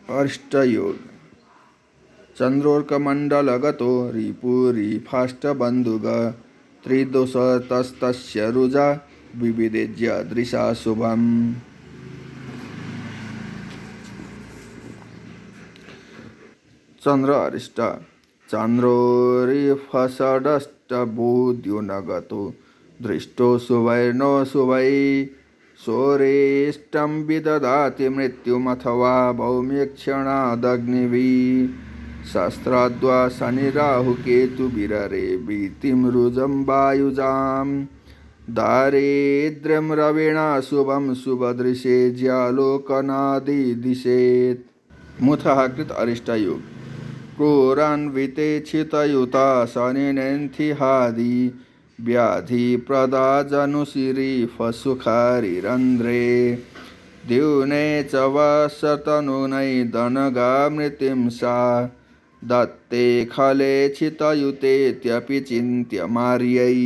अष्टयोग चंद्रोर्कमंडलगतो रिपुरिफाष्टबंधुग त्रिदोषतस्तस्य रुजा विविदेज्य दृशा शुभम। चंद्र अरिष्ट चंद्रोरिफषडष्टबुद्युनगतो दृष्टो शुभैर्नो शुभै सोरेष्टं विदधाति मृत्युमथवा भौम्यक्षणादग्निभिः शस्त्राद्वा शनिराहुकेतुभिररे भीतिं रुजं वायुजां दारिद्र्यं रविणा शुभं शुभदृशे ज्यालोकनादिदिशेत्। मुथः कृत अरिष्टयोग क्रूरान्विते छितयुता शनिनेन्थिहादि व्याधिप्रदा जनुशिरी फसुखारिरन्ध्रे द्यूने च वसतनुनै दनगा मृतिं सा दत्ते खले छितयुतेत्यपि चिन्त्यमार्यै।